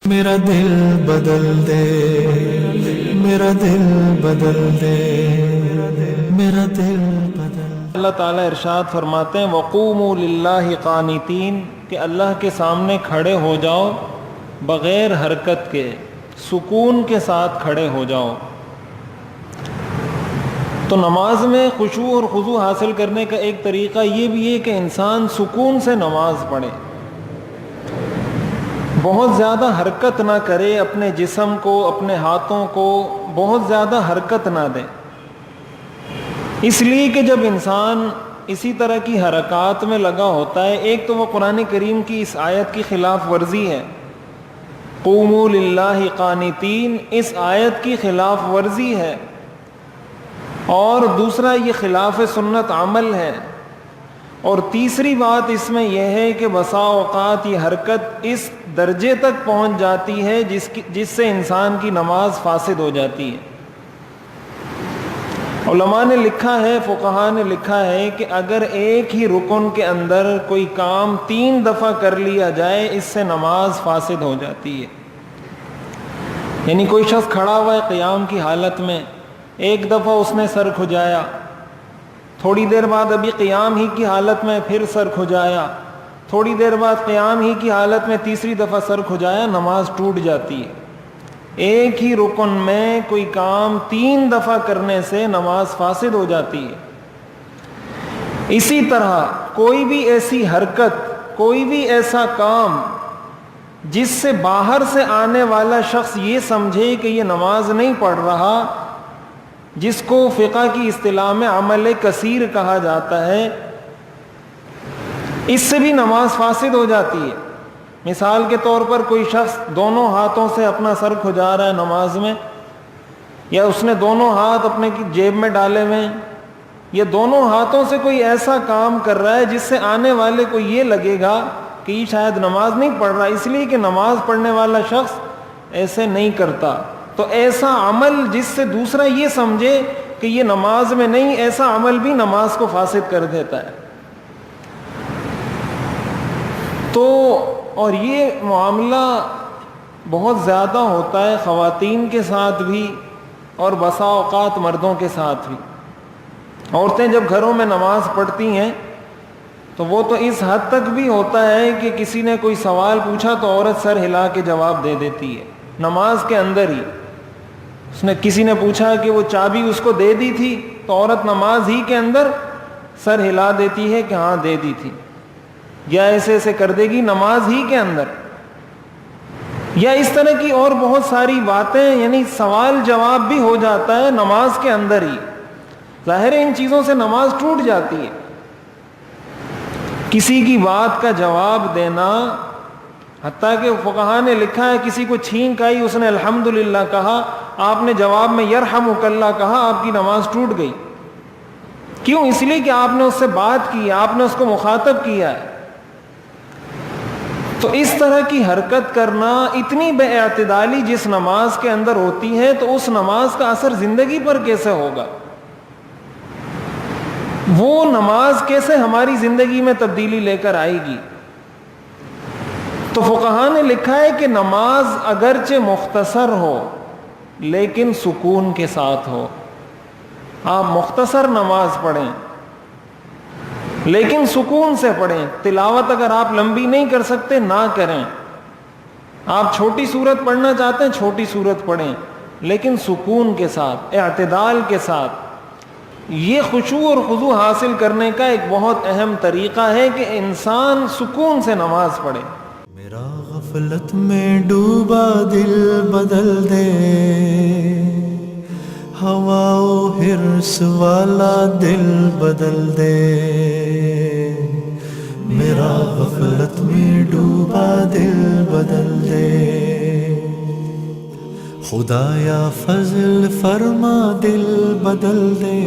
میرا دل بدل دے، میرا دل بدل دے، میرا دل بدل دے۔ اللہ تعالیٰ ارشاد فرماتے ہیں وَقُومُوا لِلَّهِ قَانِتِينَ کہ اللہ کے سامنے کھڑے ہو جاؤ بغیر حرکت کے، سکون کے ساتھ کھڑے ہو جاؤ۔ تو نماز میں خشوع اور خضوع حاصل کرنے کا ایک طریقہ یہ بھی ہے کہ انسان سکون سے نماز پڑھے، بہت زیادہ حرکت نہ کرے، اپنے جسم کو، اپنے ہاتھوں کو بہت زیادہ حرکت نہ دے، اس لیے کہ جب انسان اسی طرح کی حرکات میں لگا ہوتا ہے، ایک تو وہ قرآن کریم کی اس آیت کی خلاف ورزی ہے، قوموا للہ قانتین، اس آیت کی خلاف ورزی ہے، اور دوسرا یہ خلاف سنت عمل ہے، اور تیسری بات اس میں یہ ہے کہ بسا اوقات یہ حرکت اس درجے تک پہنچ جاتی ہے جس سے انسان کی نماز فاسد ہو جاتی ہے۔ علماء نے لکھا ہے، فقہاء نے لکھا ہے کہ اگر ایک ہی رکن کے اندر کوئی کام 3 دفعہ کر لیا جائے، اس سے نماز فاسد ہو جاتی ہے۔ یعنی کوئی شخص کھڑا ہوا ہے قیام کی حالت میں، ایک دفعہ اس نے سر کھجایا، تھوڑی دیر بعد ابھی قیام ہی کی حالت میں پھر سر کھجایا، تھوڑی دیر بعد قیام ہی کی حالت میں تیسری دفعہ سر کھجایا، نماز ٹوٹ جاتی ہے۔ ایک ہی رکن میں کوئی کام 3 دفعہ کرنے سے نماز فاسد ہو جاتی ہے۔ اسی طرح کوئی بھی ایسی حرکت، کوئی بھی ایسا کام جس سے باہر سے آنے والا شخص یہ سمجھے کہ یہ نماز نہیں پڑھ رہا، جس کو فقہ کی اصطلاح میں عمل کثیر کہا جاتا ہے، اس سے بھی نماز فاسد ہو جاتی ہے۔ مثال کے طور پر کوئی شخص دونوں ہاتھوں سے اپنا سر کھجا رہا ہے نماز میں، یا اس نے دونوں ہاتھ اپنے جیب میں ڈالے ہوئے ہیں، یا دونوں ہاتھوں سے کوئی ایسا کام کر رہا ہے جس سے آنے والے کو یہ لگے گا کہ یہ شاید نماز نہیں پڑھ رہا، اس لیے کہ نماز پڑھنے والا شخص ایسے نہیں کرتا۔ تو ایسا عمل جس سے دوسرا یہ سمجھے کہ یہ نماز میں نہیں، ایسا عمل بھی نماز کو فاسد کر دیتا ہے۔ تو اور یہ معاملہ بہت زیادہ ہوتا ہے خواتین کے ساتھ بھی، اور بسا اوقات مردوں کے ساتھ بھی۔ عورتیں جب گھروں میں نماز پڑھتی ہیں تو وہ تو اس حد تک بھی ہوتا ہے کہ کسی نے کوئی سوال پوچھا تو عورت سر ہلا کے جواب دے دیتی ہے، نماز کے اندر ہی۔ کسی نے پوچھا کہ وہ چابی اس کو دے دی تھی تو عورت نماز ہی کے اندر سر ہلا دیتی ہے کہ ہاں دے دی تھی، یا ایسے ایسے کر دے گی نماز ہی کے اندر، یا اس طرح کی اور بہت ساری باتیں، یعنی سوال جواب بھی ہو جاتا ہے نماز کے اندر ہی۔ ظاہر ہے ان چیزوں سے نماز ٹوٹ جاتی ہے۔ کسی کی بات کا جواب دینا، حتیٰ کہ فقہاء نے لکھا ہے کسی کو چھینک آئی، اس نے الحمدللہ کہا، آپ نے جواب میں یرحمک اللہ کہا، آپ کی نماز ٹوٹ گئی۔ کیوں؟ اس لیے کہ آپ نے اس سے بات کی، آپ نے اس کو مخاطب کیا ہے۔ تو اس طرح کی حرکت کرنا، اتنی بے اعتدالی جس نماز کے اندر ہوتی ہے، تو اس نماز کا اثر زندگی پر کیسے ہوگا؟ وہ نماز کیسے ہماری زندگی میں تبدیلی لے کر آئے گی؟ تو فقہاء نے لکھا ہے کہ نماز اگرچہ مختصر ہو لیکن سکون کے ساتھ ہو۔ آپ مختصر نماز پڑھیں لیکن سکون سے پڑھیں۔ تلاوت اگر آپ لمبی نہیں کر سکتے نہ کریں، آپ چھوٹی سورت پڑھنا چاہتے ہیں چھوٹی سورت پڑھیں، لیکن سکون کے ساتھ، اعتدال کے ساتھ۔ یہ خشوع اور خضوع حاصل کرنے کا ایک بہت اہم طریقہ ہے کہ انسان سکون سے نماز پڑھے۔ میرا غفلت میں ڈوبا دل بدل دے، ہوا و حرص والا دل بدل دے، میرا غفلت میں ڈوبا دل بدل دے، خدایا فضل فرما دل بدل دے۔